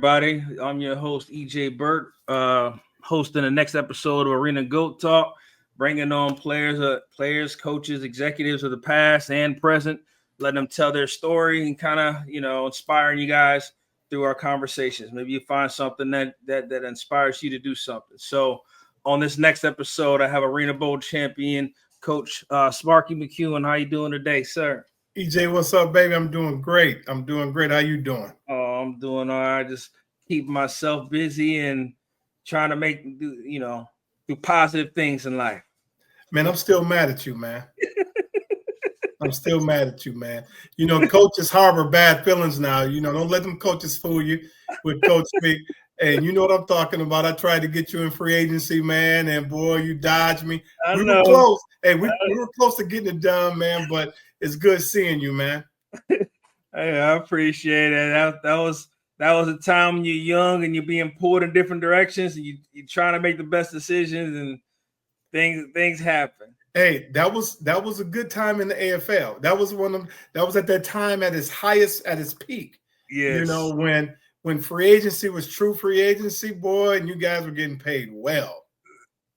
everybody. I'm your host, EJ Burt, hosting the next episode of Arena Goat Talk, bringing on players, coaches, executives of the past and present, letting them tell their story and kind of, inspiring you guys through our conversations. Maybe you find something that inspires you to do something. So, on this next episode, I have Arena Bowl champion, Coach Sparky McEwen. How you doing today, sir? EJ, what's up, baby? I'm doing great. How you doing? Oh, I'm doing all right. Just keeping myself busy and trying to do positive things in life. Man, I'm still mad at you, man. I'm still mad at you, man. Coaches harbor bad feelings now. Don't let them coaches fool you with coach speak. And you know what I'm talking about. I tried to get you in free agency, man, and boy, you dodged me. We were close. Hey, we were close to getting it done, man, but it's good seeing you, man. Hey, I appreciate it. That was a time when you're young and you're being pulled in different directions and you're trying to make the best decisions and things happen. Hey, that was a good time in the AFL. That was at that time at its highest, at its peak. Yes. When free agency was true free agency, boy, and you guys were getting paid well.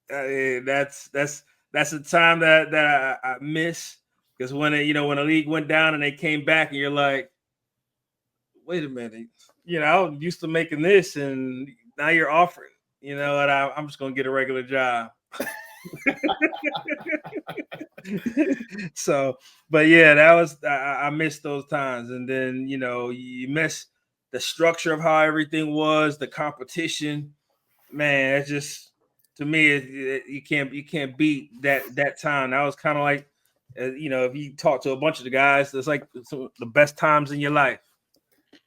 That's a time that I miss, because when the league went down and they came back and you're like, wait a minute, I was used to making this and now you're offering, and I'm just gonna get a regular job. So, but yeah, I missed those times, and then you miss the structure of how everything was, the competition. Man, it's just, to me, you can't beat that time. That was kind of like, if you talk to a bunch of the guys, it's like the best times in your life.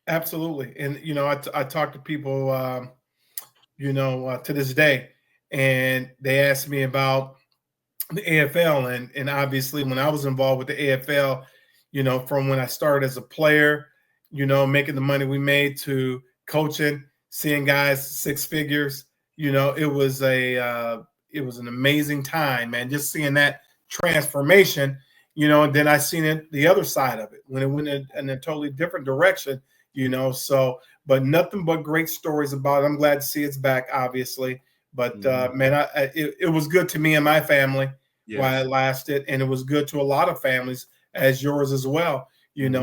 Absolutely, and I talk to people, to this day, and they ask me about the AFL, and obviously when I was involved with the AFL, from when I started as a player, making the money we made to coaching, seeing guys six figures, it was an amazing time, man. Just seeing that transformation, and then I seen it the other side of it when it went in a totally different direction, So, but nothing but great stories about it. I'm glad to see it's back, obviously. But man, it was good to me and my family while it lasted, and it was good to a lot of families as yours as well.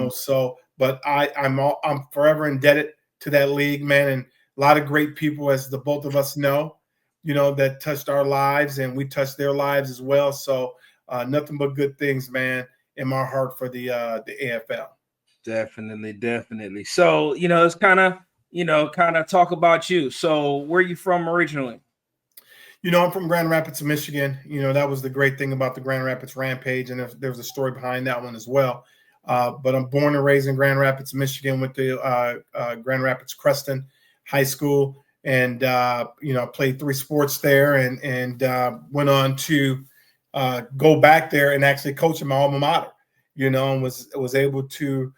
So, but I'm forever indebted to that league, man, and a lot of great people, as the both of us know, that touched our lives, and we touched their lives as well. So, nothing but good things, man, in my heart for the AFL. Definitely. So, it's kind of talk about you. So, where are you from originally? I'm from Grand Rapids, Michigan. That was the great thing about the Grand Rapids Rampage, and there's a story behind that one as well. But I'm born and raised in Grand Rapids, Michigan, with the Grand Rapids Creston High School, and played 3 sports there, and went on to go back there and actually coach in my alma mater. And was able to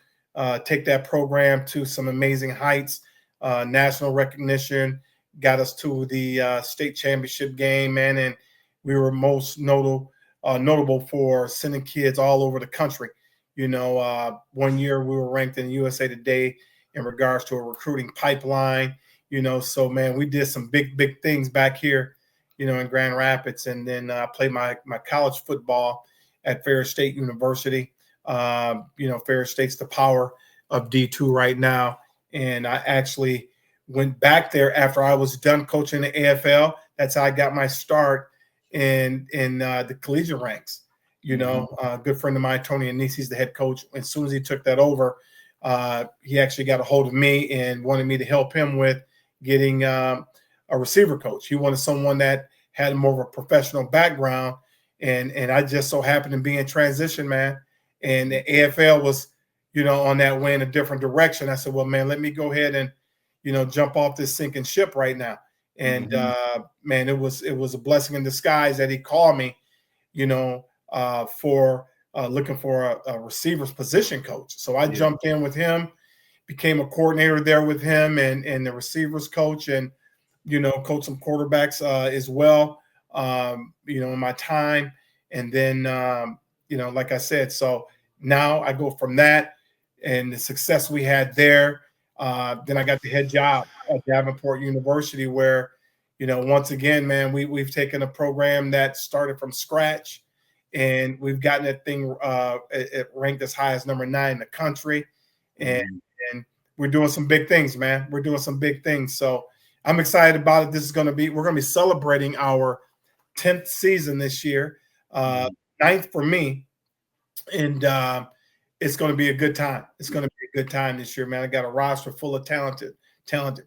take that program to some amazing heights, national recognition. Got us to the state championship game, man, and we were most notable for sending kids all over the country. 1 year we were ranked in USA Today in regards to a recruiting pipeline. So man, we did some big things back here, in Grand Rapids, and then I played my college football at Ferris State University. Ferris State's the power of D2 right now, and I actually went back there after I was done coaching the AFL. That's how I got my start in the collegiate ranks. A good friend of mine, Tony Anisi's the head coach. As soon as he took that over, he actually got a hold of me and wanted me to help him with getting a receiver coach. He wanted someone that had more of a professional background, and I just so happened to be in transition, man. And the AFL was, on that way in a different direction. I said, well, man, let me go ahead and jump off this sinking ship right now. And man, it was a blessing in disguise that he called me, for looking for a receivers position coach. So I jumped in with him, became a coordinator there with him, and the receivers coach, and coach some quarterbacks as well. In my time, and then like I said, so now I go from that and the success we had there. Then I got the head job at Davenport University, where, once again, man, we've taken a program that started from scratch, and we've gotten that thing it ranked as high as number 9 in the country, and we're doing some big things, man. We're doing some big things, so I'm excited about it. We're going to be celebrating our 10th season this year, 9th for me, and it's going to be a good time. It's going to be a good time this year, man. I got a roster full of talented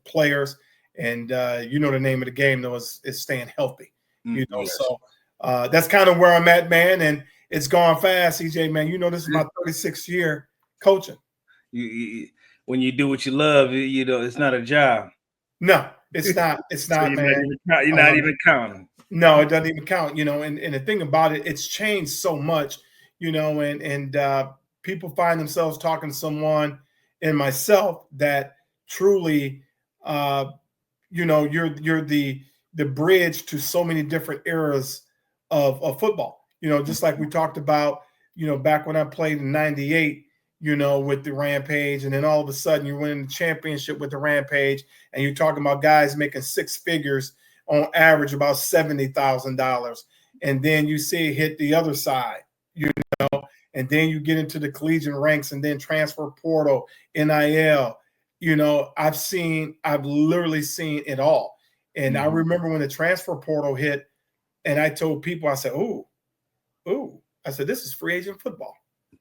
players, and the name of the game though is staying healthy. Yes. So that's kind of where I'm at, man. And it's gone fast, EJ, man. This is my 36th year coaching. When you do what you love, it's not a job. No, it's not. It's not, so man. You're not even counting. No, it doesn't even count. And the thing about it, it's changed so much. And people find themselves talking to someone and myself that truly, you're the bridge to so many different eras of football. Just like we talked about, back when I played in '98, with the Rampage, and then all of a sudden you're winning the championship with the Rampage, and you're talking about guys making 6 figures on average, about $70,000, and then you see it hit the other side, and then you get into the collegiate ranks, and then transfer portal, NIL. I've literally seen it all. And I remember when the transfer portal hit, and I told people, I said, ooh, I said, this is free agent football.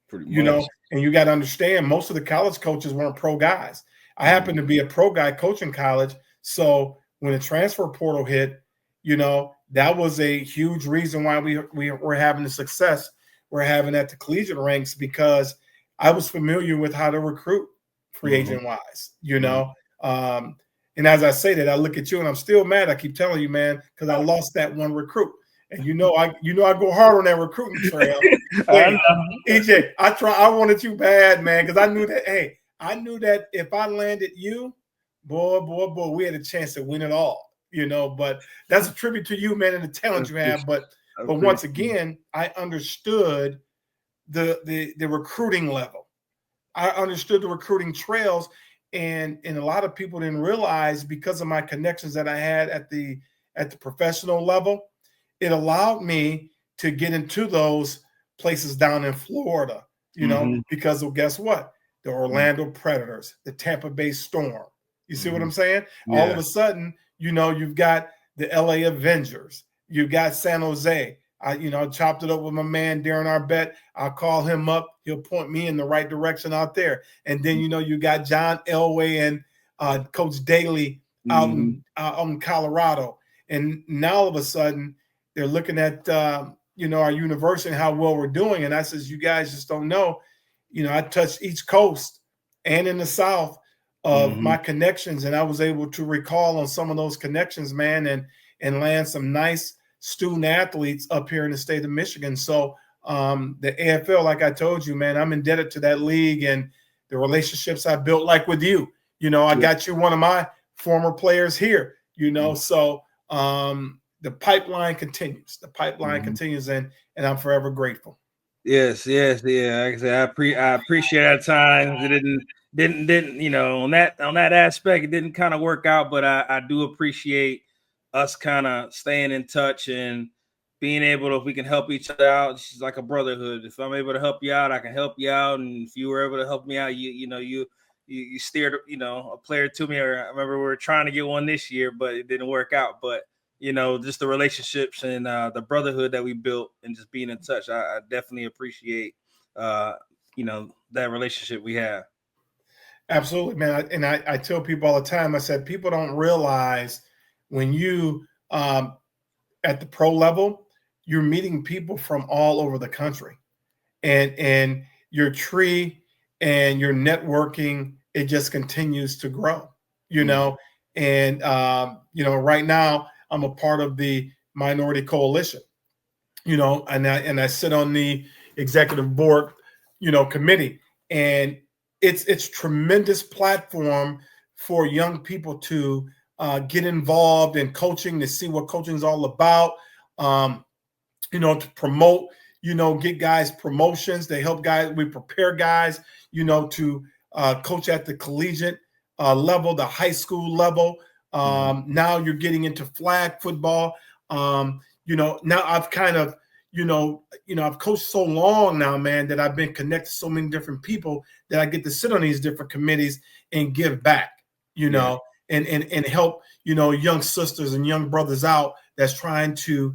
Pretty much. And you got to understand, most of the college coaches weren't pro guys. I happened to be a pro guy coaching college. So when the transfer portal hit, that was a huge reason why we were having the success we're having at the collegiate ranks, because I was familiar with how to recruit free agent wise, and as I say that, I look at you and I'm still mad. I keep telling you, man, because I lost that one recruit. And I go hard on that recruiting trail. Hey, EJ, I wanted you bad, man, because I knew that. Hey, I knew that if I landed you, boy, we had a chance to win it all. But that's a tribute to you, man, and the talent you have. But once again, I understood the recruiting level. I understood the recruiting trails, and a lot of people didn't realize, because of my connections that I had at the professional level, it allowed me to get into those places down in Florida, because of, guess what? The Orlando Predators, the Tampa Bay Storm. You see what I'm saying? Yeah. All of a sudden, you've got the LA Avengers. You've got San Jose. I chopped it up with my man, Darren Arbett. I'll call him up. He'll point me in the right direction out there. And then, you got John Elway and Coach Daly out in Colorado. And now all of a sudden, they're looking at, our university and how well we're doing. And I says, you guys just don't know. I touched each coast and in the South of my connections. And I was able to recall on some of those connections, man, and land some nice student athletes up here in the state of Michigan. So the AFL, like I told you, man, I'm indebted to that league and the relationships I built, like with you. I got you one of my former players here, so the pipeline continues. The pipeline continues, and I'm forever grateful. Yes. Yeah. Like I said, I appreciate that time. It didn't on that aspect, it didn't kind of work out, but I do appreciate us kind of staying in touch and being able to, if we can help each other out, it's like a brotherhood. If I'm able to help you out, I can help you out. And if you were able to help me out, you steered, a player to me. Or I remember we were trying to get one this year, but it didn't work out. But, just the relationships and the brotherhood that we built and just being in touch, I definitely appreciate, that relationship we have. Absolutely, man. I tell people all the time, I said, people don't realize when you at the pro level, you're meeting people from all over the country, and your tree and your networking, it just continues to grow, and right now I'm a part of the Minority Coalition, and I sit on the executive board, committee, and it's tremendous platform for young people to get involved in coaching, to see what coaching is all about, to promote, get guys promotions, they help guys, we prepare guys, to coach at the collegiate level, the high school level. Now you're getting into flag football. Now I've kind of, I've coached so long now, man, that I've been connected to so many different people that I get to sit on these different committees and give back, and help, young sisters and young brothers out that's trying to,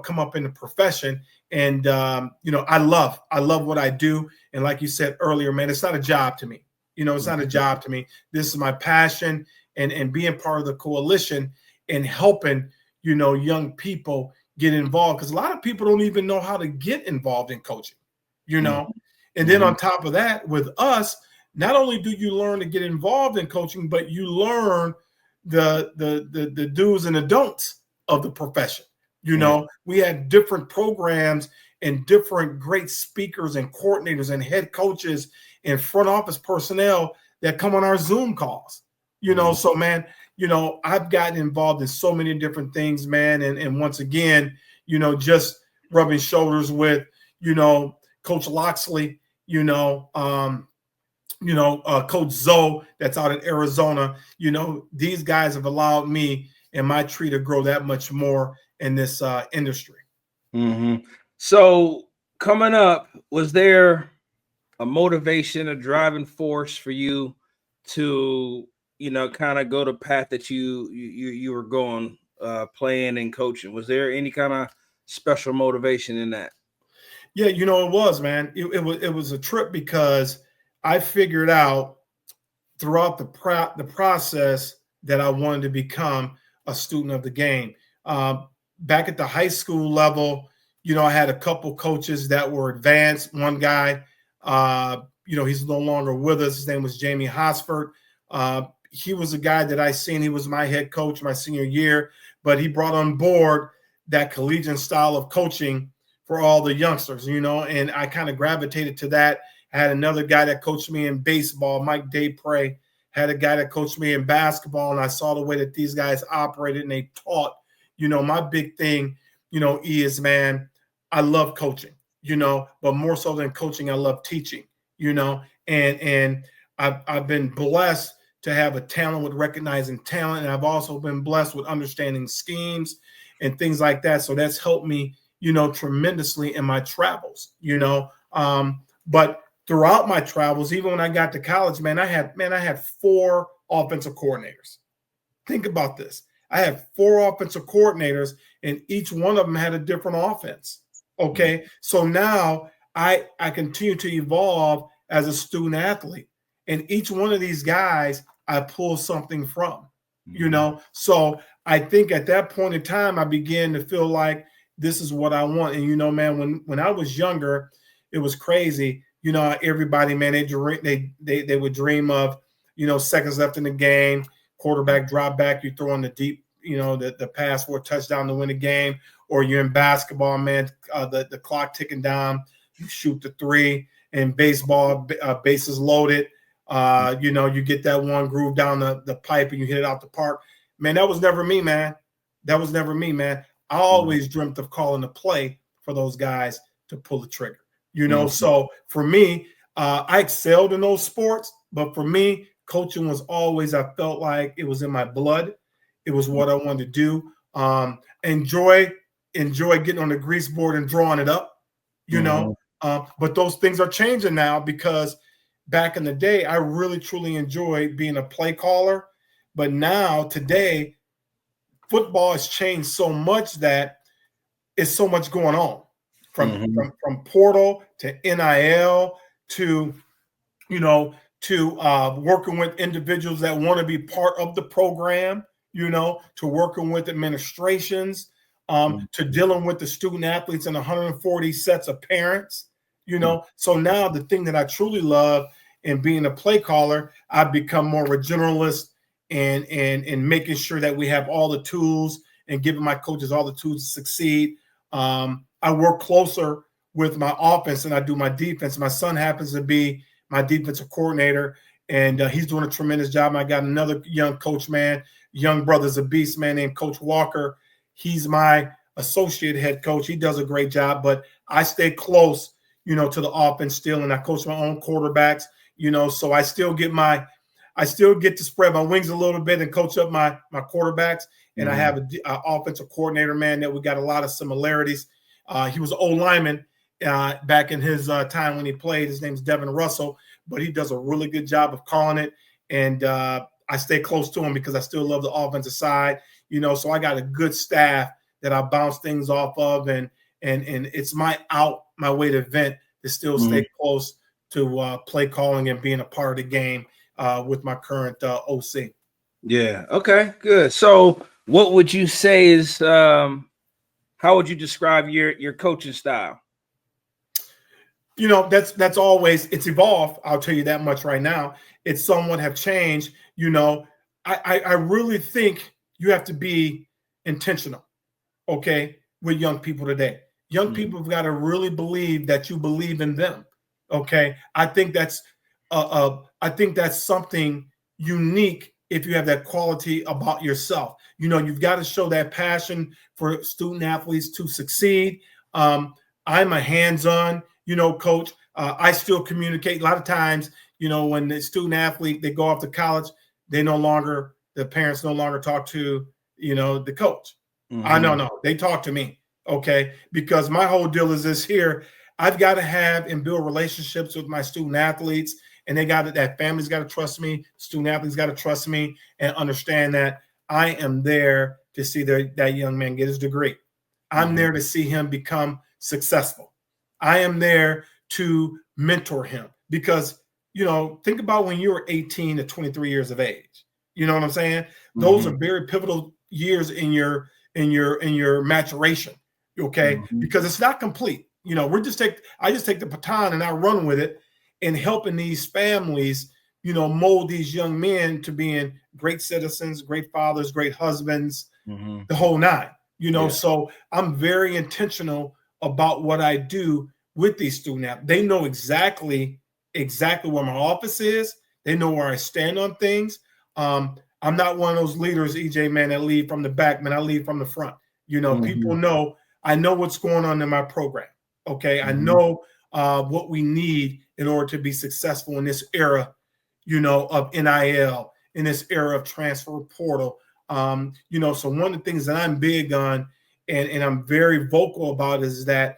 come up in the profession. And, I love what I do. And like you said earlier, man, it's not a job to me. It's not a job to me. This is my passion, and being part of the coalition and helping, young people get involved, because a lot of people don't even know how to get involved in coaching, And then on top of that, with us, not only do you learn to get involved in coaching, but you learn the do's and the don'ts of the profession. We have different programs and different great speakers and coordinators and head coaches and front office personnel that come on our Zoom calls. So man, I've gotten involved in so many different things, man. And once again, just rubbing shoulders with, Coach Loxley, Coach Zoe that's out in Arizona. These guys have allowed me and my tree to grow that much more in this industry. So coming up, was there a motivation, a driving force for you to, kind of go the path that you were going, playing and coaching? Was there any kind of special motivation in that? Yeah, it was, man. It was a trip, because I figured out throughout the process that I wanted to become a student of the game. Back at the high school level, I had a couple coaches that were advanced. One guy, he's no longer with us. His name was Jamie Hosford. He was a guy that I seen. He was my head coach my senior year, but he brought on board that collegiate style of coaching for all the youngsters, and I kind of gravitated to that. I had another guy that coached me in baseball, Mike Daypre, had a guy that coached me in basketball, and I saw the way that these guys operated and they taught. My big thing, is, man, I love coaching, but more so than coaching, I love teaching, and I've been blessed to have a talent with recognizing talent. And I've also been blessed with understanding schemes and things like that. So that's helped me, tremendously in my travels, but throughout my travels, even when I got to college, man, I had 4 offensive coordinators. Think about this. I had 4 offensive coordinators, and each one of them had a different offense. Okay. So now I continue to evolve as a student athlete, and each one of these guys I pull something from, So I think at that point in time, I began to feel like this is what I want. And, man, when I was younger, it was crazy. Everybody, man, they would dream of, seconds left in the game, quarterback drop back, you throw in the deep, the pass for a touchdown to win the game, or you're in basketball, man, the clock ticking down, you shoot the 3. In baseball, bases loaded, you get that one groove down the pipe and you hit it out the park. Man, that was never me, man. I always dreamt of calling a play for those guys to pull the trigger, So for me, I excelled in those sports, but for me, coaching was always, I felt like it was in my blood. It was what I wanted to do. Enjoy getting on the grease board and drawing it up, but those things are changing now, because back in the day, I really, truly enjoyed being a play caller. But now, today, football has changed so much that it's so much going on, from portal to NIL to, working with individuals that want to be part of the program, to working with administrations, to dealing with the student athletes and 140 sets of parents, So now the thing that I truly love in being a play caller, I've become more of a generalist and making sure that we have all the tools and giving my coaches all the tools to succeed. I work closer with my offense than I do my defense. My son happens to be my defensive coordinator, and he's doing a tremendous job. And I got another young coach, man, young brother's a beast, man, named Coach Walker. He's my associate head coach. He does a great job, but I stay close, to the offense still, and I coach my own quarterbacks, so I still get my I still get to spread my wings a little bit and coach up my quarterbacks. And I have an offensive coordinator, man, that we got a lot of similarities. He was an old lineman back in his time when he played. His name's Devin Russell, but he does a really good job of calling it. And I stay close to him because I still love the offensive side, so I got a good staff that I bounce things off of. And it's my way to vent, to still stay close to play calling and being a part of the game with my current OC. Yeah. Okay, good. So what would you say is, how would you describe your coaching style? That's always, it's evolved. I'll tell you that much right now. It's somewhat have changed. I really think you have to be intentional, okay, with young people today. Young people have got to really believe that you believe in them. Okay. I think that's something unique if you have that quality about yourself. You've got to show that passion for student athletes to succeed. I'm a hands-on, coach. I still communicate. A lot of times, when the student athlete, they go off to college, the parents no longer talk to, the coach. No, they talk to me. Okay. Because my whole deal is this here. I've got to have and build relationships with my student athletes, and that family's got to trust me. Student athletes got to trust me and understand that I am there to see that young man get his degree. I'm there to see him become successful. I am there to mentor him because, think about when you were 18 to 23 years of age. You know what I'm saying? Those are very pivotal years in your maturation. Okay. Because it's not complete. I just take the baton and I run with it and helping these families, mold these young men to being great citizens, great fathers, great husbands, the whole nine, So I'm very intentional about what I do with these student athletes. They know exactly where my office is. They know where I stand on things. I'm not one of those leaders, EJ, man, that lead from the back, man. I lead from the front. People know, I know what's going on in my program. Okay. I know what we need in order to be successful in this era, of NIL, in this era of transfer portal. So one of the things that I'm big on and I'm very vocal about is that,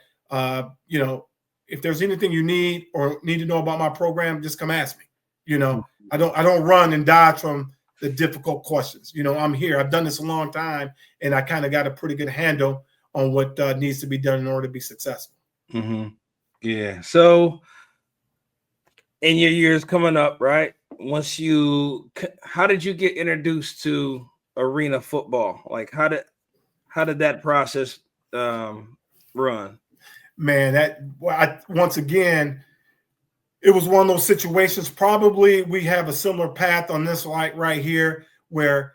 if there's anything you need or need to know about my program, just come ask me. I don't run and dodge from the difficult questions. I'm here. I've done this a long time, and I kind of got a pretty good handle on what needs to be done in order to be successful. Yeah. So in your years coming up, right? How did you get introduced to arena football? Like how did that process run? Man, once again, it was one of those situations. Probably we have a similar path on this right here, where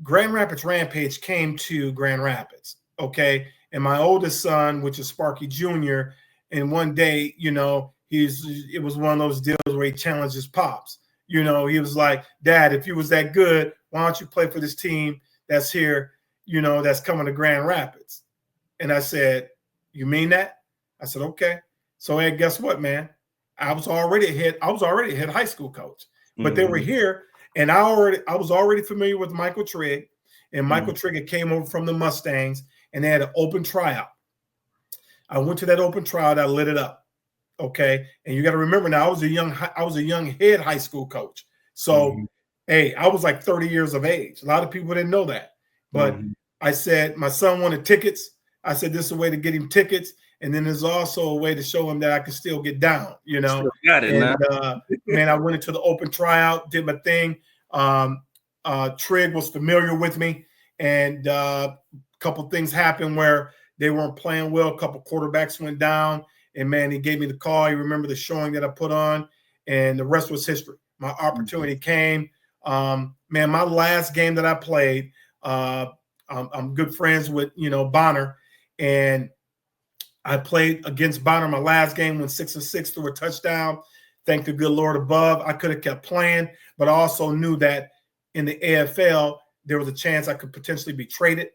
Grand Rapids Rampage came to Grand Rapids. Okay. And my oldest son, which is Sparky Jr., and one day, it was one of those deals where he challenged his pops. He was like, Dad, if you was that good, why don't you play for this team that's here, that's coming to Grand Rapids? And I said, you mean that? I said, okay. So, hey, guess what, man? I was already a head high school coach, but they were here, and I was already familiar with Michael Trigg, and Michael Trigg came over from the Mustangs, and they had an open tryout. I went to that open tryout. I lit it up. Okay. And you got to remember now, I was a young head high school coach. So, hey, I was like 30 years of age. A lot of people didn't know that, but I said, my son wanted tickets. I said, this is a way to get him tickets. And then there's also a way to show him that I can still get down, Still got it, man, I went into the open tryout, did my thing. Trigg was familiar with me, and a couple things happened where they weren't playing well. A couple quarterbacks went down, and man, he gave me the call. He remembered the showing that I put on, and the rest was history. My opportunity came. Man, my last game that I played, I'm good friends with, Bonner, and I played against Bonner my last game, went 6-6 through a touchdown. Thank the good Lord above. I could have kept playing, but I also knew that in the AFL, there was a chance I could potentially be traded.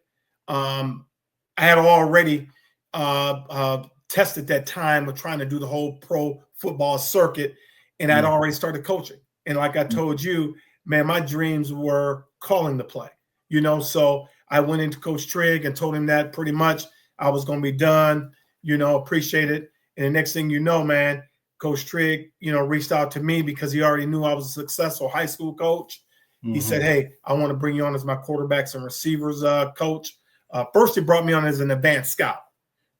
I had already tested that time of trying to do the whole pro football circuit, and I'd already started coaching. And like I told you, man, my dreams were calling the play, so I went into Coach Trigg and told him that pretty much I was going to be done, appreciate it. And the next thing you know, man, Coach Trigg, reached out to me because he already knew I was a successful high school coach. He said, hey, I want to bring you on as my quarterbacks and receivers coach. First, he brought me on as an advanced scout.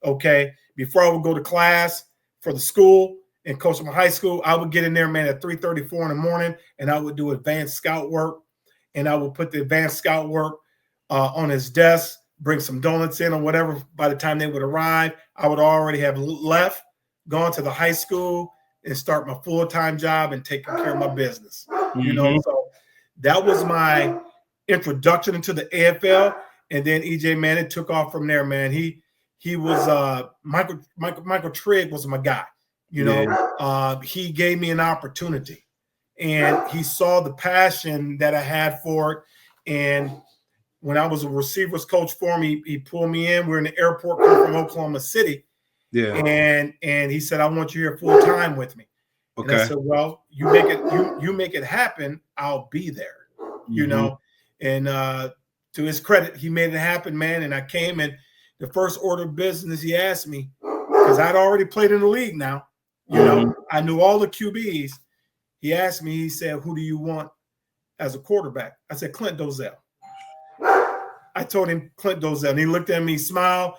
Okay. Before I would go to class for the school and coach my high school, I would get in there, man, at 3:34 in the morning, and I would do advanced scout work. And I would put the advanced scout work on his desk, bring some donuts in or whatever. By the time they would arrive, I would already have left, gone to the high school, and start my full-time job and taking care of my business. So that was my introduction into the AFL. And then EJ, man, it took off from there, man. He was Michael Trigg was my guy. He gave me an opportunity, and he saw the passion that I had for it. And when I was a receivers coach for him, he pulled me in. We're in the airport coming from Oklahoma City. Yeah. And he said, I want you here full time with me. Okay. And I said, well, you make it happen, I'll be there. And to his credit, he made it happen, man. And I came, and the first order of business he asked me, because I'd already played in the league now, I knew all the QBs. He asked me, he said, who do you want as a quarterback? I said, Clint Dozier. I told him Clint Dozier, and he looked at me, smiled,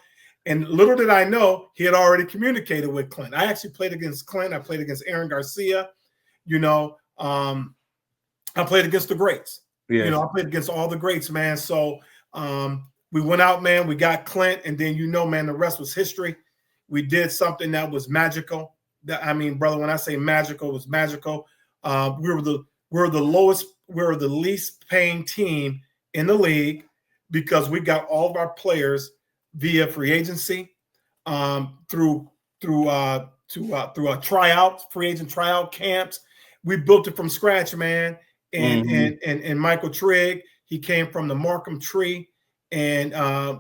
and little did I know he had already communicated with Clint. I actually played against Clint. I played against Aaron Garcia. I played against the greats. Yes. I played against all the greats, man. So we went out, man. We got Clint, and then man, the rest was history. We did something that was magical. Brother, when I say magical, it was magical. We were the least paying team in the league because we got all of our players via free agency, through a tryout, free agent tryout camps. We built it from scratch, man. And Michael Trigg, he came from the Markham tree, and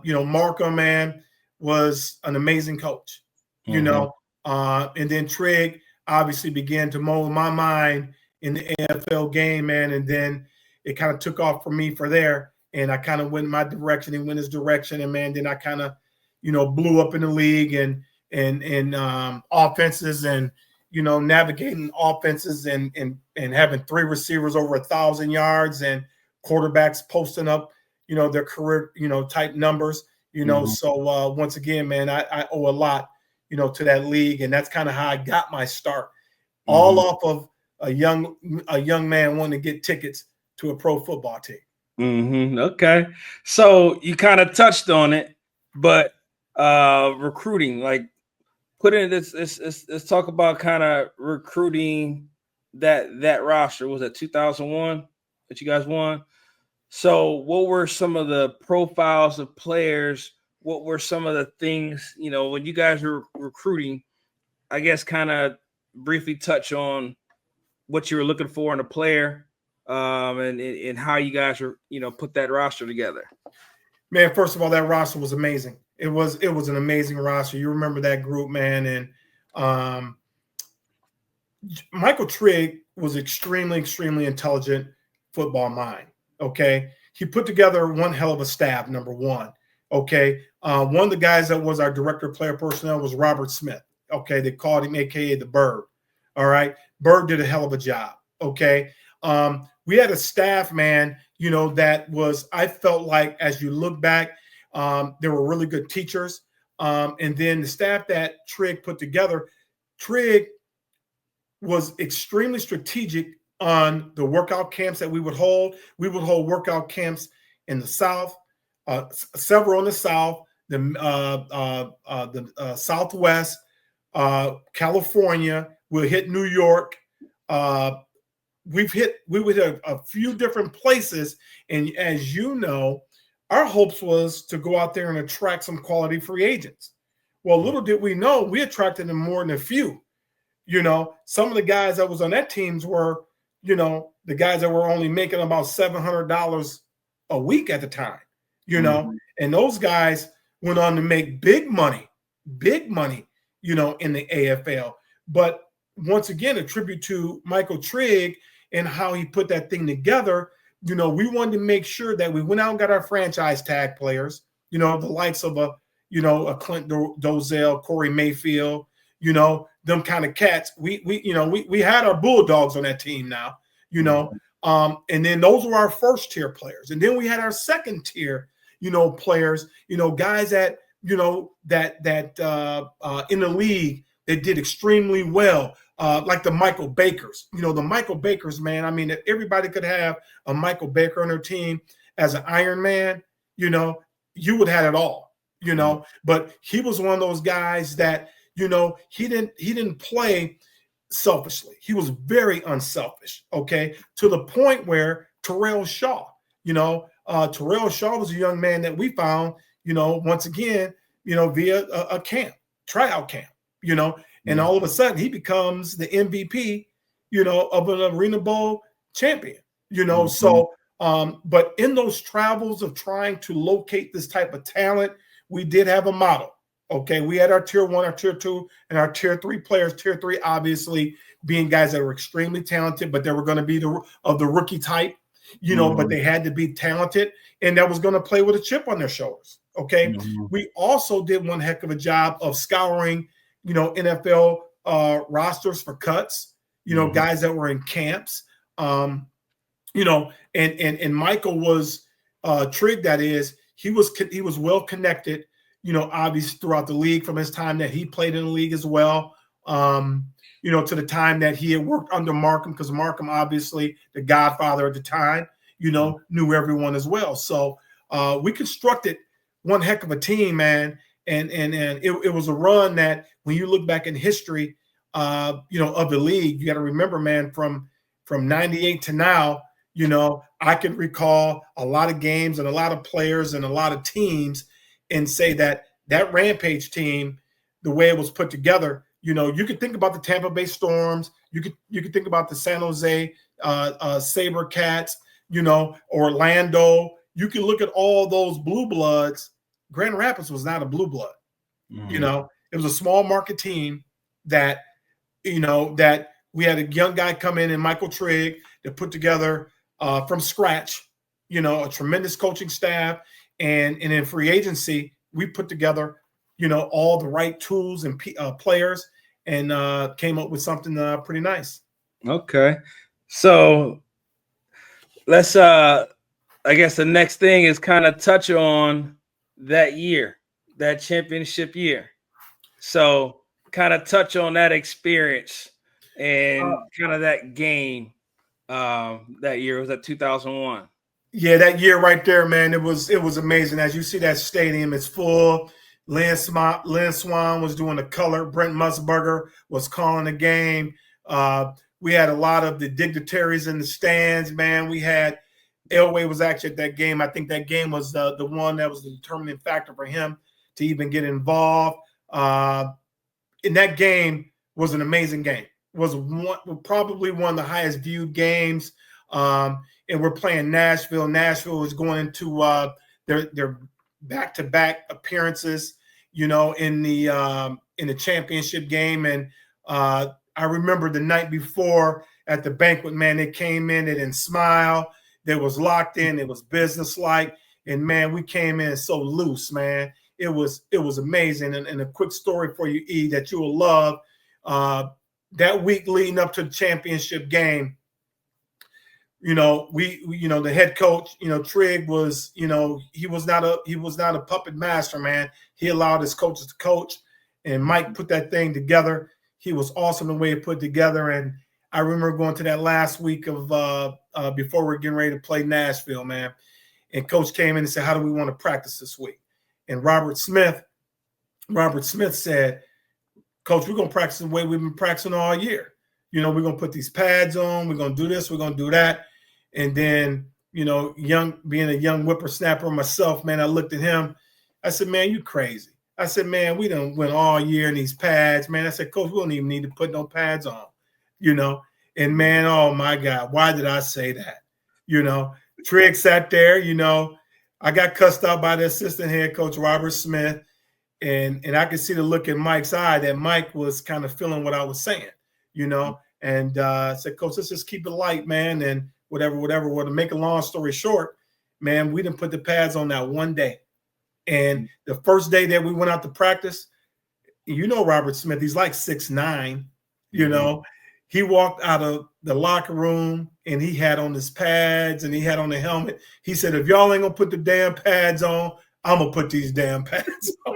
Markham, man, was an amazing coach. And then Trigg obviously began to mold my mind in the AFL game, man. And then it kind of took off for me for there. And I kind of went my direction and went his direction. And man, then I kind of, blew up in the league and offenses and, navigating offenses and having 3 receivers over 1,000 yards and quarterbacks posting up, their career, type numbers, So once again, man, I owe a lot, to that league. And that's kind of how I got my start, all off of a young man wanting to get tickets to a pro football team. Okay. So you kind of touched on it, but recruiting, like put in this, let's talk about kind of recruiting that roster. Was it 2001 that you guys won? So what were some of the profiles of players? What were some of the things, when you guys were recruiting, I guess kind of briefly touch on what you were looking for in a player, and how you guys were, put that roster together. Man, first of all, that roster was amazing. It was an amazing roster. You remember that group, man. And Michael Trigg was extremely, extremely intelligent football mind. Okay. He put together one hell of a staff, number one. Okay. One of the guys that was our director of player personnel was Robert Smith. Okay. They called him AKA the Bird. All right. Bird did a hell of a job. Okay. We had a staff, man, that was, I felt like as you look back, there were really good teachers. And then the staff that Trigg put together, Trigg was extremely strategic on the workout camps that we would hold. We would hold workout camps in the South, several in the South, the Southwest, California. We'll hit New York. We would have a few different places. And as you know, our hopes was to go out there and attract some quality free agents. Well, little did we know, we attracted them more than a few. Some of the guys that was on that teams were, the guys that were only making about $700 a week at the time, and those guys went on to make big money, in the AFL. But once again, a tribute to Michael Trigg and how he put that thing together, we wanted to make sure that we went out and got our franchise tag players, the likes of a Clint Dozell, Corey Mayfield, them kind of cats. We had our Bulldogs on that team now, and then those were our first tier players. And then we had our second tier, players, guys that, that in the league that did extremely well, like the Michael Bakers. The Michael Bakers, man, I mean, if everybody could have a Michael Baker on their team as an Iron Man, you would have it all, but he was one of those guys that, he didn't play selfishly. He was very unselfish, okay, to the point where Terrell Shaw, Terrell Shaw was a young man that we found, once again, via a tryout camp, and all of a sudden he becomes the MVP, of an Arena Bowl champion, So, but in those travels of trying to locate this type of talent, we did have a model. Okay, we had our tier 1, our tier 2, and our tier 3 players. Tier 3, obviously, being guys that were extremely talented, but they were going to be of the rookie type, but they had to be talented, and that was going to play with a chip on their shoulders. Okay, we also did one heck of a job of scouring, NFL rosters for cuts, guys that were in camps, and Michael was Trigg. That is, he was well connected, obviously throughout the league from his time that he played in the league as well. To the time that he had worked under Markham, because Markham, obviously the godfather at the time, knew everyone as well. So we constructed one heck of a team, man. And it was a run that when you look back in history, of the league, you got to remember, man, from 98 to now, I can recall a lot of games and a lot of players and a lot of teams and say that Rampage team, the way it was put together, you could think about the Tampa Bay Storms, you could think about the San Jose Saber Cats, Orlando. You can look at all those blue bloods. Grand Rapids was not a blue blood. It was a small market team that, that we had a young guy come in Michael Trigg that put together from scratch, a tremendous coaching staff. And in free agency, we put together, all the right tools and players and came up with something pretty nice. Okay. So let's, I guess the next thing is kind of touch on that year, that championship year. So kind of touch on that experience and kind of that game that year. Was that 2001? Yeah, that year right there, man, it was amazing. As you see that stadium, it's full. Lynn Swan was doing the color. Brent Musburger was calling the game. We had a lot of the dignitaries in the stands, man. We had Elway was actually at that game. I think that game was the one that was the determining factor for him to even get involved. And that game was an amazing game. It was probably one of the highest viewed games. And we're playing Nashville. Nashville was going into their back-to-back appearances, in the championship game. And I remember the night before at the banquet, man, they came in, they didn't smile. They was locked in. It was businesslike. And, man, we came in so loose, man. It was amazing. And a quick story for you, E, that you will love. That week leading up to the championship game, the head coach, Trigg was, he was not a puppet master, man. He allowed his coaches to coach, and Mike put that thing together. He was awesome the way he put it together. And I remember going to that last week of before we're getting ready to play Nashville, man. And coach came in and said, "How do we want to practice this week?" And Robert Smith said, "Coach, we're going to practice the way we've been practicing all year. We're going to put these pads on. We're going to do this. We're going to do that." And then, being a young whippersnapper myself, man, I looked at him. I said, "Man, you crazy." I said, "Man, we done went all year in these pads, man." I said, "Coach, we don't even need to put no pads on, And, man, oh, my God, why did I say that? Trigg sat there, I got cussed out by the assistant head coach, Robert Smith. And I could see the look in Mike's eye that Mike was kind of feeling what I was saying, And And I said, Coach, let's just keep it light, man, and whatever. Well, to make a long story short, man, we didn't put the pads on that one day. And the first day that we went out to practice, you know Robert Smith, he's like 6'9", you know. He walked out of the locker room and he had on his pads and he had on the helmet. He said, if y'all ain't gonna put the damn pads on, I'm gonna put these damn pads on.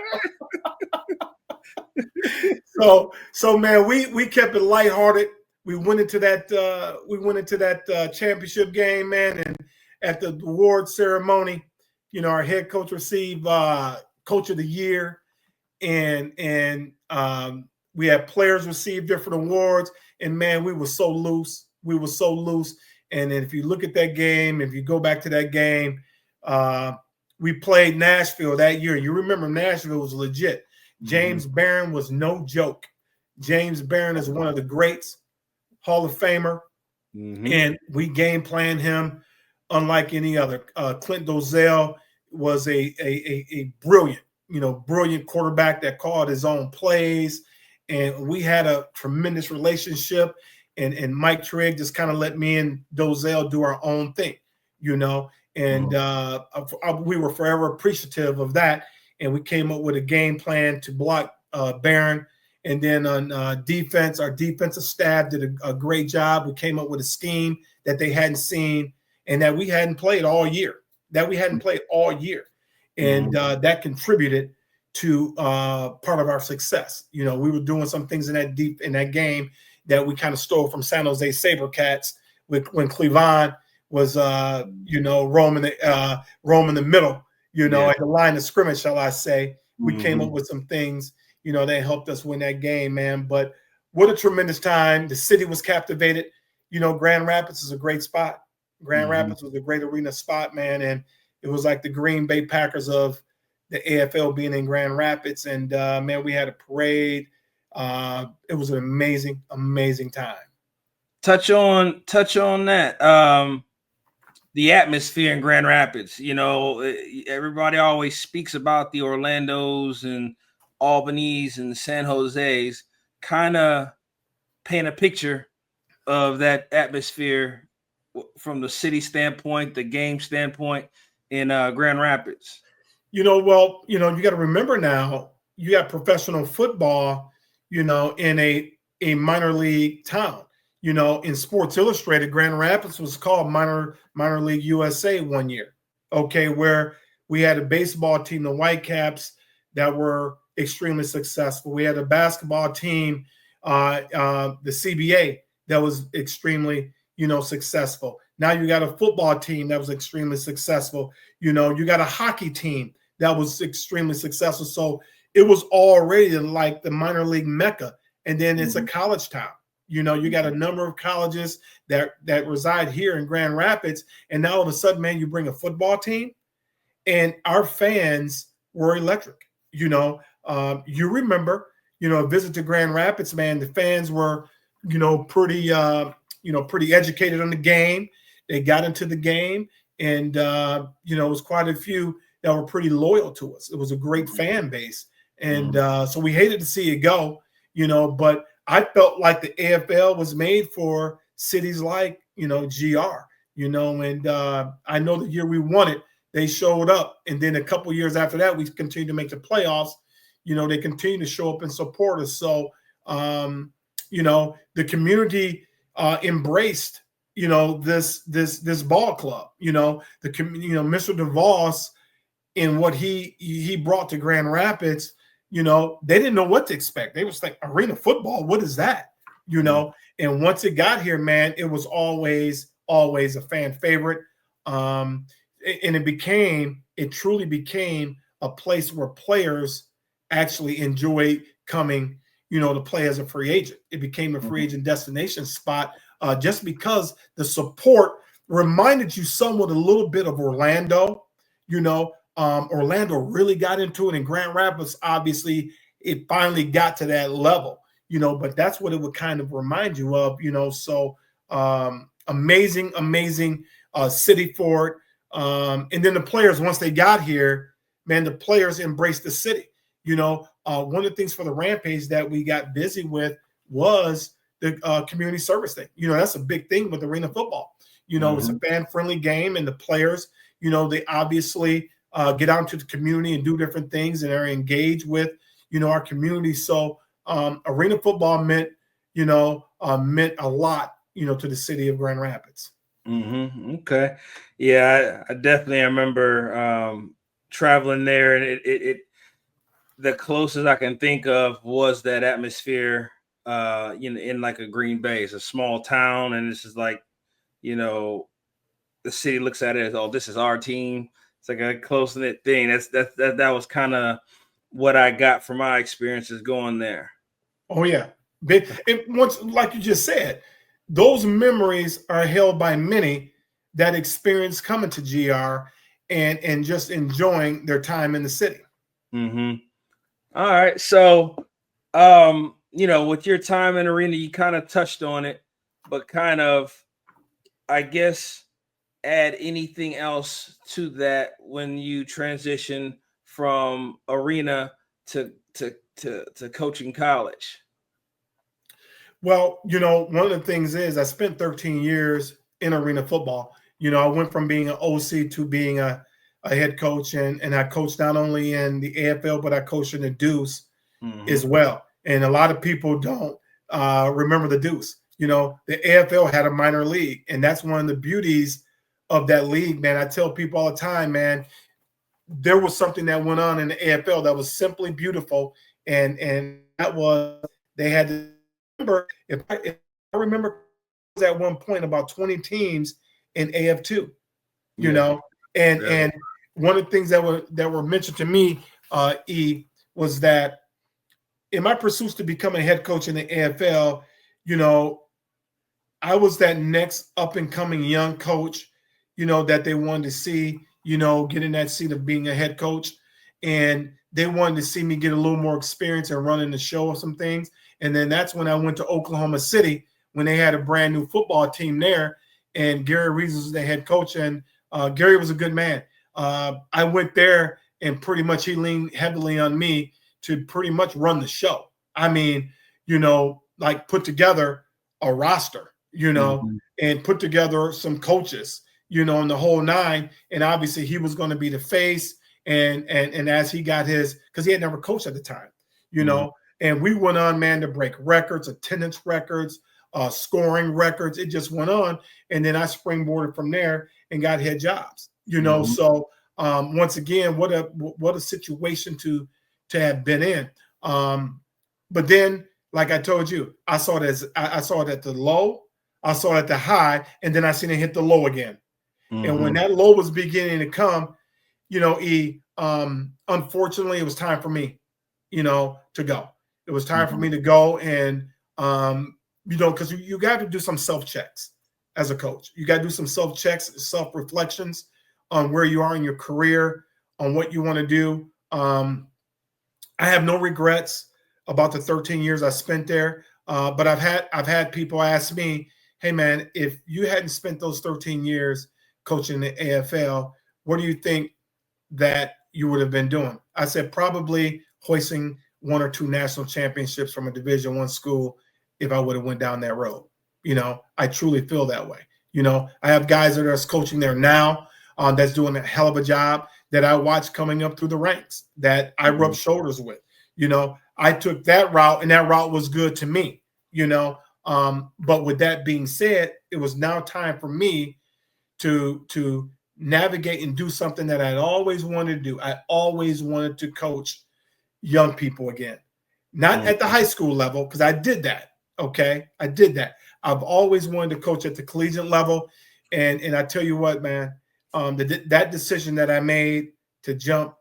So man, we kept it lighthearted. We went into that championship game, man, and at the award ceremony, you know, our head coach received Coach of the Year, and we had players receive different awards. And man, we were so loose. And if you look at that game, if you go back to that game, we played Nashville that year. You remember Nashville was legit. James Barron was no joke. James Barron is one of the greats, Hall of Famer. And we game planned him unlike any other. Clint Dozier was a brilliant quarterback that called his own plays. And we had a tremendous relationship. And Mike Trigg just kind of let me and Dozier do our own thing, you know. And we were forever appreciative of that. And we came up with a game plan to block Barron. And then on defense, our defensive staff did a great job. We came up with a scheme that they hadn't seen and that we hadn't played all year. And that contributed to part of our success. You know, we were doing some things in that game that we kind of stole from San Jose SaberCats when Cleveland was, roaming the middle, at the line of scrimmage, shall I say. We came up with some things, that helped us win that game, man. But what a tremendous time. The city was captivated. Grand Rapids is a great spot. Grand Rapids was a great arena spot, man. And it was like the Green Bay Packers of the AFL being in Grand Rapids. And, man, we had a parade. It was an amazing, amazing time. Touch on that. The atmosphere in Grand Rapids. Everybody always speaks about the Orlandos and Albanese and San Jose's, kind of paint a picture of that atmosphere from the city standpoint, the game standpoint in Grand Rapids. You got to remember now, you got professional football, in a minor league town. In Sports Illustrated, Grand Rapids was called Minor League USA one year, where we had a baseball team, the Whitecaps, that were extremely successful. We had a basketball team, the CBA, that was extremely, successful. Now you got a football team that was extremely successful. You got a hockey team that was extremely successful. So it was already like the minor league mecca. And then it's a college town. You got a number of colleges that reside here in Grand Rapids. And now all of a sudden, man, you bring a football team, and our fans were electric. You remember, a visit to Grand Rapids, man, the fans were, pretty educated on the game. They got into the game, and, it was quite a few that were pretty loyal to us. It was a great fan base. And so we hated to see it go, but I felt like the AFL was made for cities like, GR, and I know the year we won it, they showed up. And then a couple years after that, we continued to make the playoffs. They continue to show up and support us. So, the community embraced, this ball club, Mr. DeVos, in what he brought to Grand Rapids, they didn't know what to expect. They was like, arena football, what is that? And once it got here, man, it was always a fan favorite. And it truly became a place where players actually enjoyed coming, to play as a free agent. It became a free agent destination spot just because the support reminded you somewhat a little bit of Orlando. Orlando really got into it, and Grand Rapids, obviously, it finally got to that level, but that's what it would kind of remind you of, so amazing city for it. And then the players, once they got here, man, the players embraced the city. One of the things for the Rampage that we got busy with was the community service thing. That's a big thing with arena football. It's a fan-friendly game, and the players, they obviously get out into the community and do different things, and are engaged with, our community. So arena football meant a lot, to the city of Grand Rapids. Okay. Yeah, I definitely remember traveling there, and it the closest I can think of was that atmosphere in like a Green Bay. It's a small town, and it's just like, the city looks at it as, oh, this is our team. It's like a close-knit thing. That was kind of what I got from my experiences going there. Oh yeah. Once, like you just said, those memories are held by many that experience coming to GR and just enjoying their time in the city. All right. So, with your time in arena, you kind of touched on it, but kind of, I guess, add anything else to that when you transition from arena to coaching college. Well, one of the things is I spent 13 years in arena football. I went from being an OC to being a head coach, and I coached not only in the AFL, but I coached in the Deuce as well. And a lot of people don't remember the Deuce. The AFL had a minor league, and that's one of the beauties of that league, man. I tell people all the time, man, there was something that went on in the AFL that was simply beautiful, and that was they had to remember. If I remember, at one point about 20 teams in AF2, and one of the things that were mentioned to me, was that in my pursuits to become a head coach in the AFL, I was that next up and coming young coach, that they wanted to see, get in that seat of being a head coach. And they wanted to see me get a little more experience and running the show of some things. And then that's when I went to Oklahoma City, when they had a brand new football team there. And Gary Reeves was the head coach. And Gary was a good man. I went there, and pretty much he leaned heavily on me to pretty much run the show. I mean, like put together a roster, and put together some coaches, and the whole nine. And obviously he was going to be the face. And as he got his, because he had never coached at the time, and we went on, man, to break records, attendance records, scoring records. It just went on. And then I springboarded from there and got head jobs, So once again, what a situation to have been in. But then, like I told you, I saw it at the low, I saw it at the high, and then I seen it hit the low again. And when that low was beginning to come, unfortunately, it was time for me, to go. It was time for me to go, and because you got to do some self-checks as a coach. You got to do some self-checks, self-reflections on where you are in your career, on what you want to do. I have no regrets about the 13 years I spent there. But I've had people ask me, hey man, if you hadn't spent those 13 years coaching the AFL, what do you think that you would have been doing? I said, probably hoisting one or two national championships from a Division I school if I would have went down that road. I truly feel that way. I have guys that are coaching there now that's doing a hell of a job that I watched coming up through the ranks that I rubbed shoulders with. I took that route, and that route was good to me, but with that being said, it was now time for me to navigate and do something that I'd always wanted to do. I always wanted to coach young people again, not at the high school level, because I did that. Okay. I did that. I've always wanted to coach at the collegiate level. And I tell you what, man, that decision that I made to jump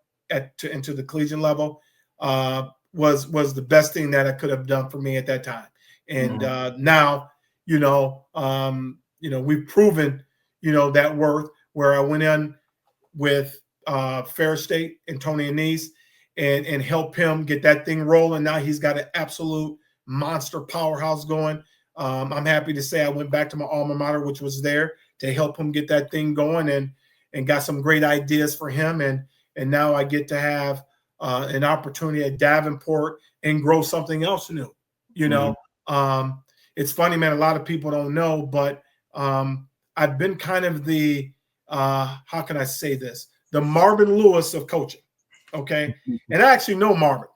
into the collegiate level was the best thing that I could have done for me at that time. And now, we've proven, that worth, where I went in with Fair State and Tony Anise and help him get that thing rolling. Now he's got an absolute monster powerhouse going. I'm happy to say I went back to my alma mater, which was there, to help him get that thing going, and got some great ideas for him. And now I get to have an opportunity at Davenport and grow something else new. it's funny, man. A lot of people don't know, but I've been kind of the how can I say this? The Marvin Lewis of coaching. Okay, and I actually know Marvin.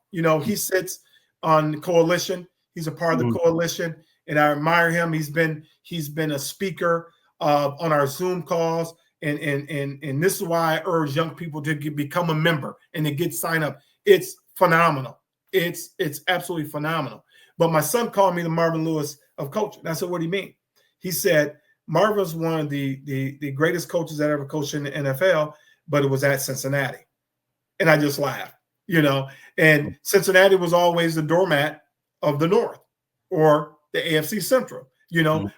He sits on the coalition. He's a part of the coalition, and I admire him. He's been a speaker on our Zoom calls, and this is why I urge young people to become a member and to get signed up. It's phenomenal. It's absolutely phenomenal. But my son called me the Marvin Lewis of coaching. I said, what do you mean? He said, Marvin's one of the greatest coaches that ever coached in the NFL, but it was at Cincinnati. And I just laughed, and Cincinnati was always the doormat of the North or the AFC Central,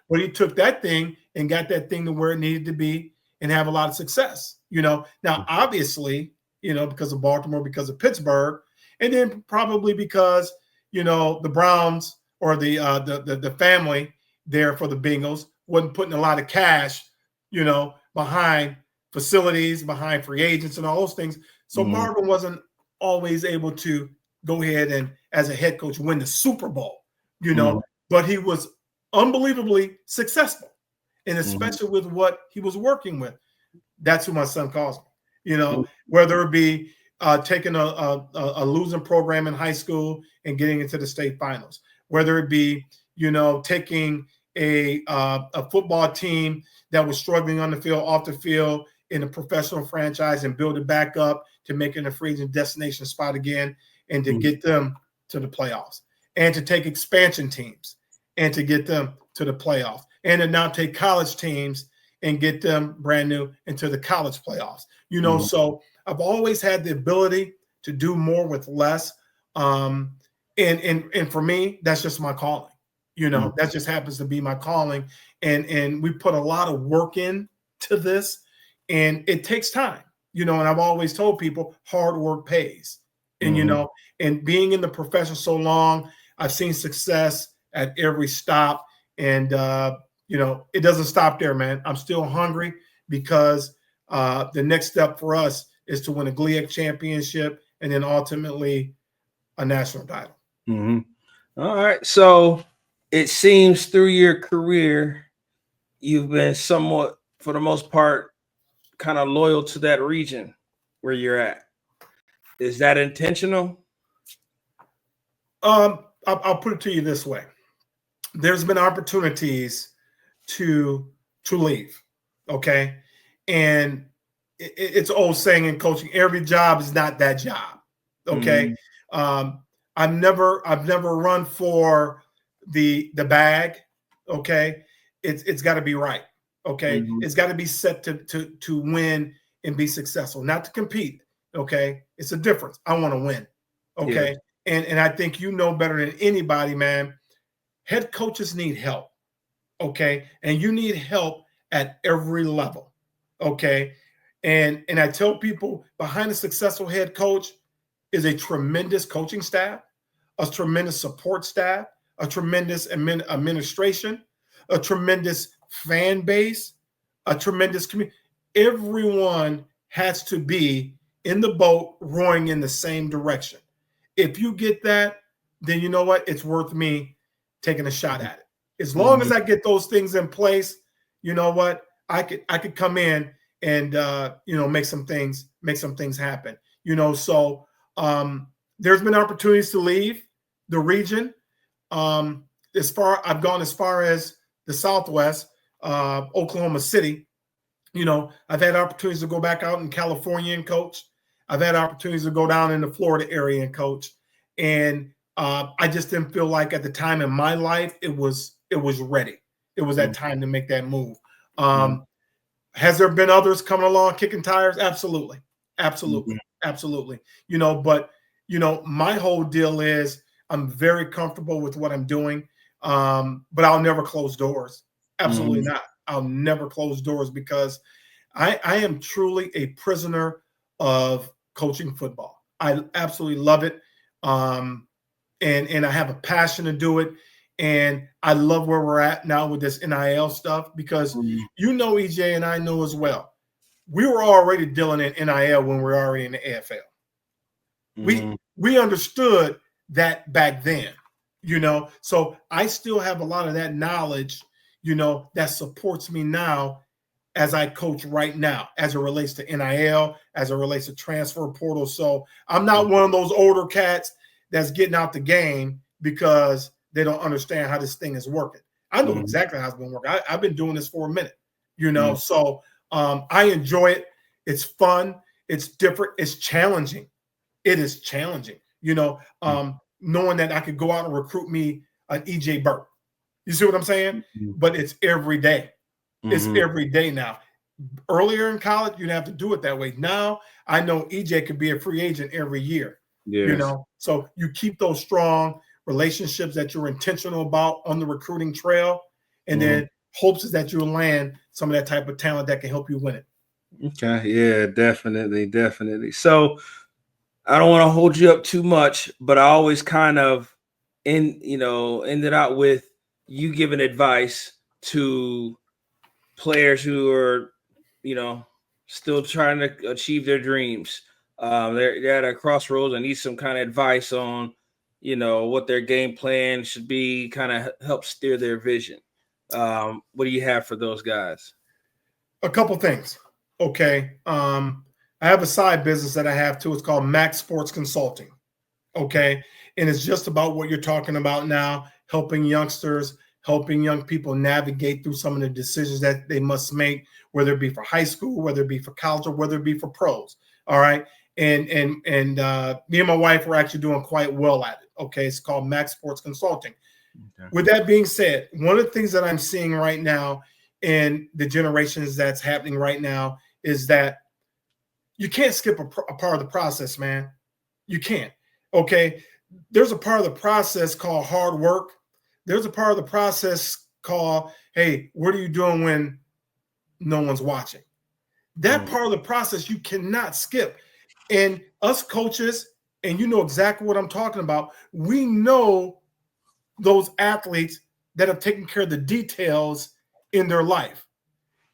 but he took that thing and got that thing to where it needed to be and have a lot of success, Now, obviously, because of Baltimore, because of Pittsburgh, and then probably because, the Browns or the family there for the Bengals wasn't putting a lot of cash, behind facilities, behind free agents and all those things. So Marvin wasn't always able to go ahead and, as a head coach, win the Super Bowl, but he was unbelievably successful. And especially with what he was working with. That's who my son calls me, whether it be taking a losing program in high school and getting into the state finals, whether it be, taking a football team that was struggling on the field, off the field, in a professional franchise and build it back up to making a free agent destination spot again and to get them to the playoffs, and to take expansion teams and to get them to the playoffs, and to now take college teams and get them brand new into the college playoffs. So I've always had the ability to do more with less. And for me, that's just my calling. That just happens to be my calling. And we put a lot of work into this, and it takes time, and I've always told people hard work pays. And, and being in the profession so long, I've seen success at every stop. And, it doesn't stop there, man. I'm still hungry because the next step for us is to win a GLIAC championship and then ultimately a national title. All right. So it seems through your career, you've been somewhat, for the most part, kind of loyal to that region where you're at. Is that intentional? I'll put it to you this way. There's been opportunities to leave. Okay. And it's old saying in coaching, every job is not that job. Okay. I've never run for the bag. Okay. It's got to be right. Okay. It's got to be set to win and be successful, not to compete. Okay. It's a difference. I want to win. Okay. Yeah. And I think better than anybody, man. Head coaches need help. Okay. And you need help at every level. Okay. And I tell people, behind a successful head coach is a tremendous coaching staff, a tremendous support staff, a tremendous administration, a tremendous fan base, a tremendous community. Everyone has to be in the boat rowing in the same direction. If you get that, then you know what? It's worth me taking a shot at it. As long as I get those things in place, you know what? I could come in and make some things happen. So there's been opportunities to leave the region. I've gone as far as the Southwest, Oklahoma City. I've had opportunities to go back out in California and coach. I've had opportunities to go down in the Florida area and coach. And I just didn't feel like at the time in my life it was ready. It was that time to make that move. Has there been others coming along kicking tires? Absolutely. Absolutely. But my whole deal is I'm very comfortable with what I'm doing. But I'll never close doors. Absolutely not. I'll never close doors because I am truly a prisoner of coaching football. I absolutely love it. And I have a passion to do it. And I love where we're at now with this NIL stuff because EJ and I know as well. We were already dealing in NIL when we were already in the AFL. We understood that back then. So I still have a lot of that knowledge, that supports me now as I coach right now, as it relates to NIL, as it relates to transfer portal. So I'm not one of those older cats that's getting out the game because they don't understand how this thing is working. I know exactly how it's been working. I've been doing this for a minute, So I enjoy it. It's fun. It's different. It's challenging. It is challenging, knowing that I could go out and recruit me an EJ Burt. You see what I'm saying? But it's every day. It's every day now. Earlier in college, you didn't have to do it that way. Now I know EJ could be a free agent every year. Yes. So you keep those strong relationships that you're intentional about on the recruiting trail, and then hopes is that you'll land some of that type of talent that can help you win it. Okay. Yeah, definitely. So I don't want to hold you up too much, but I always kind of ended out with you giving advice to players who are, still trying to achieve their dreams. They're at a crossroads and need some kind of advice on, what their game plan should be, kind of help steer their vision. What do you have for those guys? A couple things. Okay. I have a side business that I have too. It's called Max Sports Consulting. Okay. And it's just about what you're talking about now, helping youngsters, helping young people navigate through some of the decisions that they must make, whether it be for high school, whether it be for college, or whether it be for pros. All right. And me and my wife are actually doing quite well at it. Okay. It's called Max Sports Consulting. Okay. With that being said, one of the things that I'm seeing right now in the generations that's happening right now is that you can't skip a part of the process, man. You can't. Okay. There's a part of the process called hard work. There's a part of the process called, hey, what are you doing when no one's watching? That part of the process you cannot skip. And us coaches, and you know exactly what I'm talking about, we know those athletes that have taken care of the details in their life.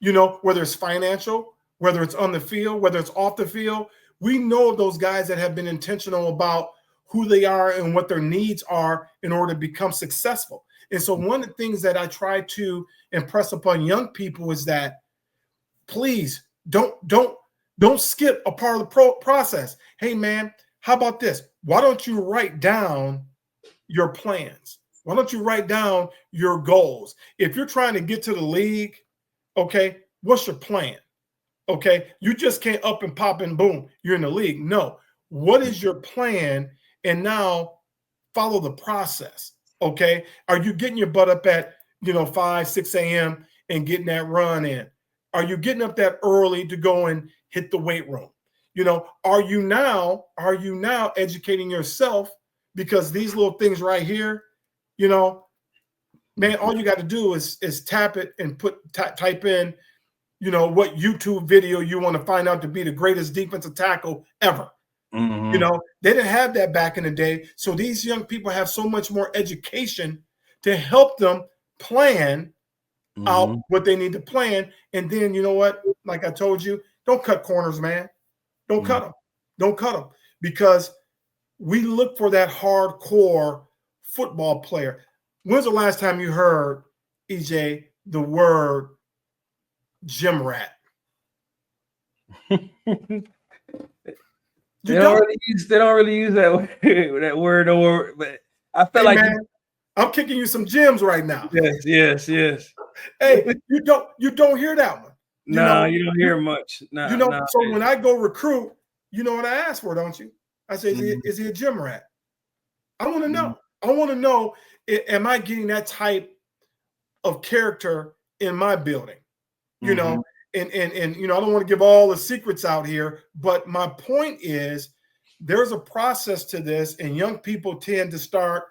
Whether it's financial, whether it's on the field, whether it's off the field, we know those guys that have been intentional about who they are and what their needs are in order to become successful. And so one of the things that I try to impress upon young people is that please don't skip a part of the process. Hey, man, how about this? Why don't you write down your plans? Why don't you write down your goals? If you're trying to get to the league, okay, what's your plan? Okay, you just can't up and pop and boom, you're in the league. No, what is your plan? And now follow the process. Okay, are you getting your butt up at 5, 6 a.m. and getting that run in? Are you getting up that early to go and hit the weight room? Are you now educating yourself? Because these little things right here, man, all you got to do is tap it and type in, what YouTube video you want to find out to be the greatest defensive tackle ever. They didn't have that back in the day. So these young people have so much more education to help them plan out what they need to plan. And then, you know what? Like I told you, don't cut corners, man. Don't cut them. Don't cut them. Because we look for that hardcore football player. When's the last time you heard, EJ, the word gym rat? They don't really use that word, or but I feel like man, I'm kicking you some gems right now. Yes. Hey, you don't hear that one. You don't hear much. So when I go recruit, you know what I ask for, don't you? I say, is he a gym rat? I want to know. I want to know, am I getting that type of character in my building? And I don't want to give all the secrets out here, but my point is there's a process to this, and young people tend to start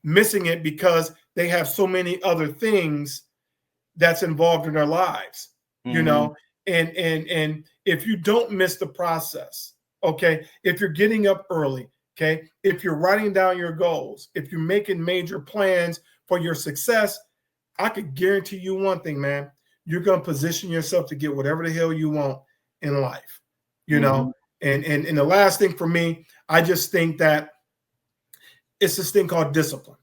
missing it because they have so many other things that's involved in their lives, and if you don't miss the process, okay, if you're getting up early, okay, if you're writing down your goals, if you're making major plans for your success, I could guarantee you one thing, man. You're going to position yourself to get whatever the hell you want in life, And the last thing for me, I just think that it's this thing called discipline.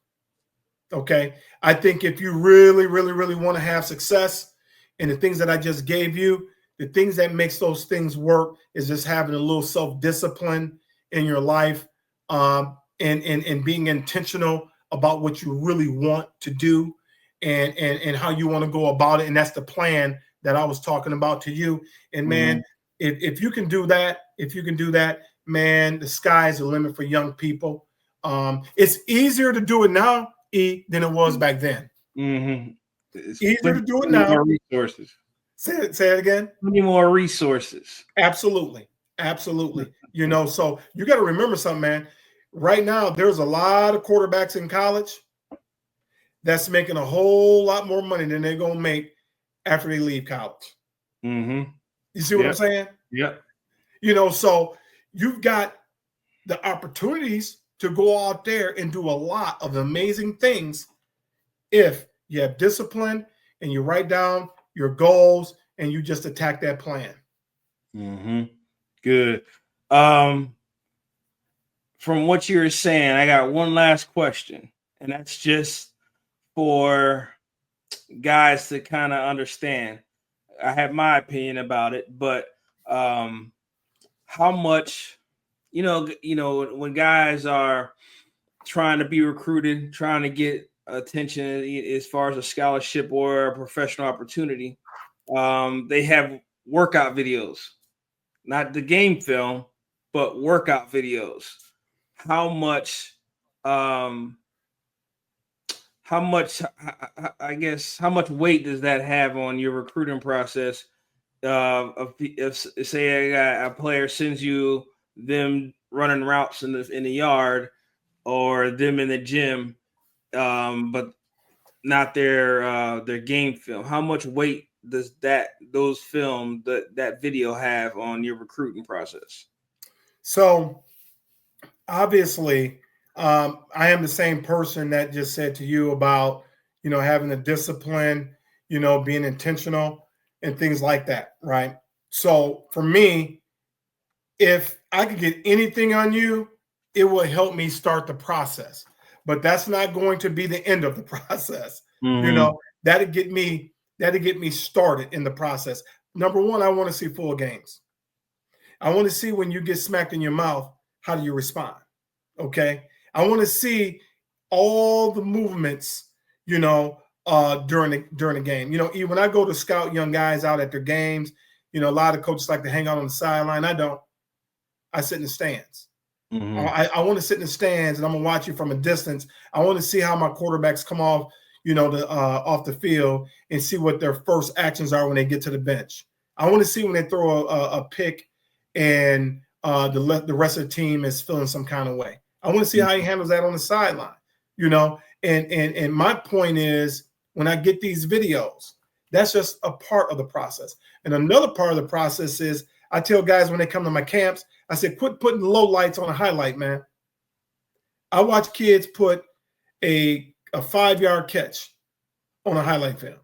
Okay. I think if you really, really, really want to have success in the things that I just gave you, the things that makes those things work is just having a little self-discipline in your life, and being intentional about what you really want to do, and how you want to go about it. And that's the plan that I was talking about to you. And man, if you can do that, man, the sky's the limit for young people. It's easier to do it now, than it was back then. It's Easier to do it now. More resources. Say it again. Many more resources. Absolutely. So you got to remember something, man. Right now, there's a lot of quarterbacks in college that's making a whole lot more money than they're gonna make after they leave college. You see what I'm saying? Yeah. So you've got the opportunities to go out there and do a lot of amazing things if you have discipline and you write down your goals and you just attack that plan. Good. From what you were saying, I got one last question, and that's just for guys to kind of understand. I have my opinion about it, but how much, when guys are trying to be recruited, trying to get attention as far as a scholarship or a professional opportunity, they have workout videos, not the game film, but workout videos. How much weight does that have on your recruiting process? If say a player sends you them running routes in the yard or them in the gym, but not their game film, how much weight does that video have on your recruiting process? So obviously, I am the same person that just said to you about, having the discipline, being intentional and things like that, right? So for me, if I could get anything on you, it will help me start the process. But that's not going to be the end of the process. That'll get me started in the process. Number one, I want to see full games. I want to see when you get smacked in your mouth, how do you respond? Okay. I want to see all the movements, during the game. When I go to scout young guys out at their games, a lot of coaches like to hang out on the sideline. I don't. I sit in the stands. I want to sit in the stands, and I'm gonna watch you from a distance. I want to see how my quarterbacks come off, off the field, and see what their first actions are when they get to the bench. I want to see when they throw a pick, and the rest of the team is feeling some kind of way. I want to see how he handles that on the sideline. And my point is, when I get these videos, that's just a part of the process. And another part of the process is, I tell guys when they come to my camps, I said, quit putting low lights on a highlight, man. I watch kids put a 5-yard catch on a highlight film.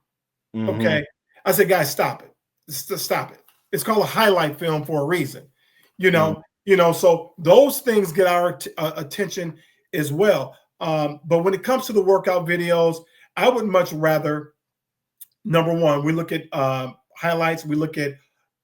Okay. I said, guys, stop it. Stop it. It's called a highlight film for a reason. So those things get our attention as well. But when it comes to the workout videos, I would much rather, number one, we look at highlights. We look at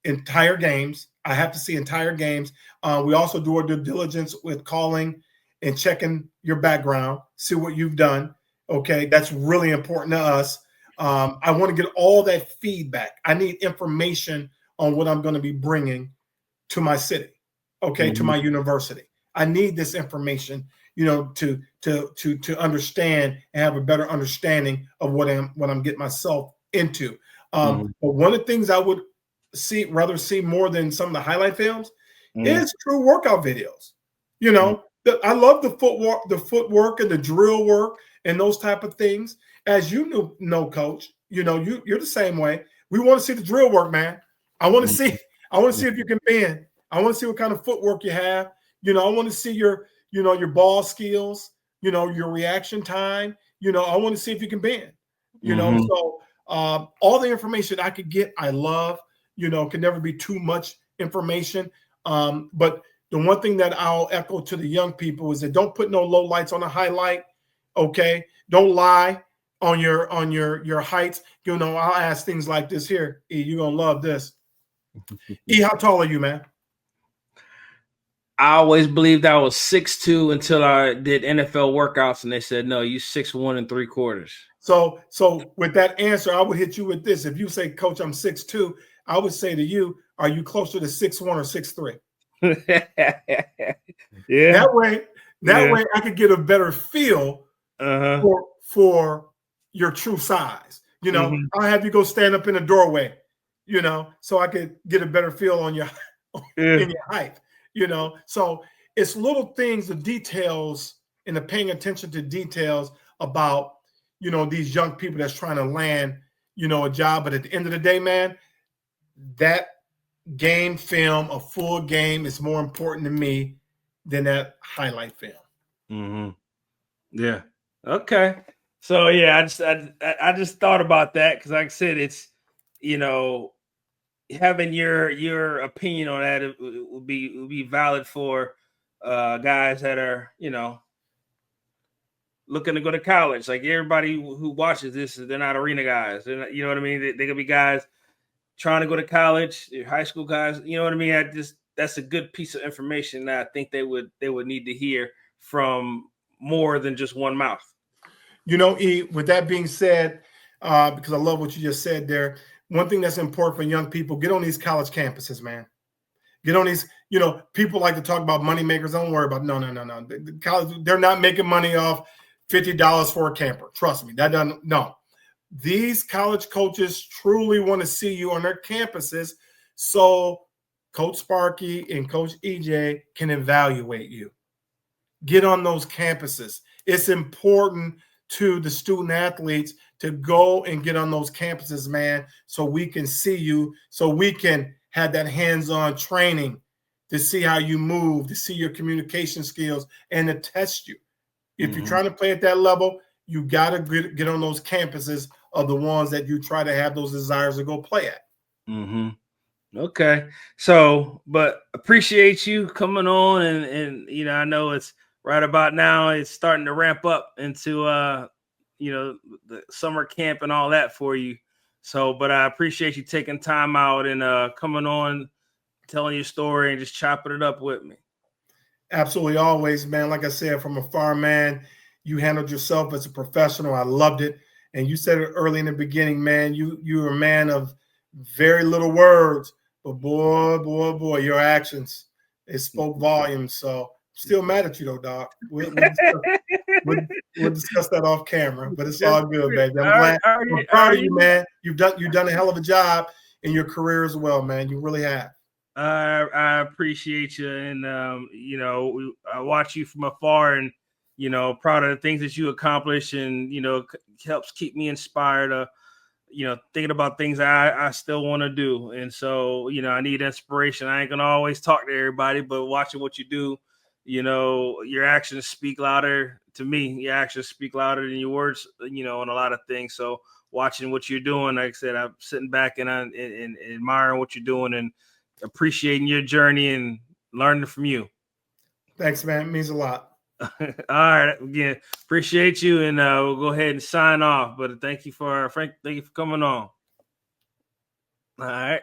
entire games. I have to see entire games. We also do our due diligence with calling and checking your background, see what you've done. Okay, that's really important to us. I want to get all that feedback. I need information on what I'm going to be bringing to my city, to my university. I need this information, to understand and have a better understanding of what I'm getting myself into. But one of the things I would rather see more than some of the highlight films is true workout videos. I love the footwork and the drill work and those type of things. As you know, Coach, you're the same way. We want to see the drill work, man. I want to see if you can bend. I want to see what kind of footwork you have. I want to see your ball skills, your reaction time. I want to see if you can bend. So all the information I could get, I love. Can never be too much information. But the one thing that I'll echo to the young people is that don't put no low lights on a highlight. Okay, don't lie on your heights. You know, I'll ask things like this here. E, you're gonna love this. E, how tall are you, man? I always believed I was 6'2" until I did NFL workouts, and they said, no, you 6'1 3/4. So with that answer, I would hit you with this. If you say, Coach, I'm 6'2", I would say to you, are you closer to 6'1" or 6'3"? Yeah. That way I could get a better feel for your true size. You know, I'll have you go stand up in a doorway, you know, so I could get a better feel on your in your height, you know. So it's little things, the details, and the paying attention to details about, you know, these young people that's trying to land, you know, a job. But at the end of the day, man, that game film, a full game, is more important to me than that highlight film. Yeah. Okay. So yeah, I just thought about that because, like I said, it's, you know, having your opinion on that would be valid for guys that are, you know, looking to go to college. Like everybody who watches this, they're not arena guys. They're not, you know what I mean? They could be guys trying to go to college, high school guys. You know what I mean? That's a good piece of information that I think they would need to hear from more than just one mouth. You know, E, with that being said, because I love what you just said there, one thing that's important for young people, get on these college campuses, man. Get on these, you know, people like to talk about money makers. Don't worry about, no. The college, they're not making money off $50 for a camper. Trust me, that doesn't, no. These college coaches truly want to see you on their campuses so Coach Sparky and Coach EJ can evaluate you. Get on those campuses. It's important to the student athletes to go and get on those campuses, man, so we can see you, so we can have that hands-on training to see how you move, to see your communication skills, and to test you. If you're trying to play at that level, you got to get on those campuses of the ones that you try to have those desires to go play at. Okay. So, but appreciate you coming on, and you know, I know it's right about now, it's starting to ramp up into you know, the summer camp and all that for you. So, but I appreciate you taking time out and coming on, telling your story and just chopping it up with me. Absolutely, always, man. Like I said, from afar, man, you handled yourself as a professional. I loved it. And you said it early in the beginning, man. You're a man of very little words, but boy, your actions, it spoke volumes. So still mad at you though, Doc. We'll discuss that off camera, but it's all good, baby. I'm proud of you, man. You've done a hell of a job in your career as well, man. You really have. I appreciate you, and you know, I watch you from afar, and you know, proud of the things that you accomplish, and you know, helps keep me inspired. You know, thinking about things I still want to do, and so you know, I need inspiration. I ain't gonna always talk to everybody, but watching what you do, you know, your actions speak louder to me. Your actions speak louder than your words, you know, on a lot of things. So watching what you're doing, like I said, I'm sitting back and admiring what you're doing and appreciating your journey and learning from you. Thanks, man. It means a lot. All right. Again, appreciate you, and we'll go ahead and sign off. But thank you for coming on. All right.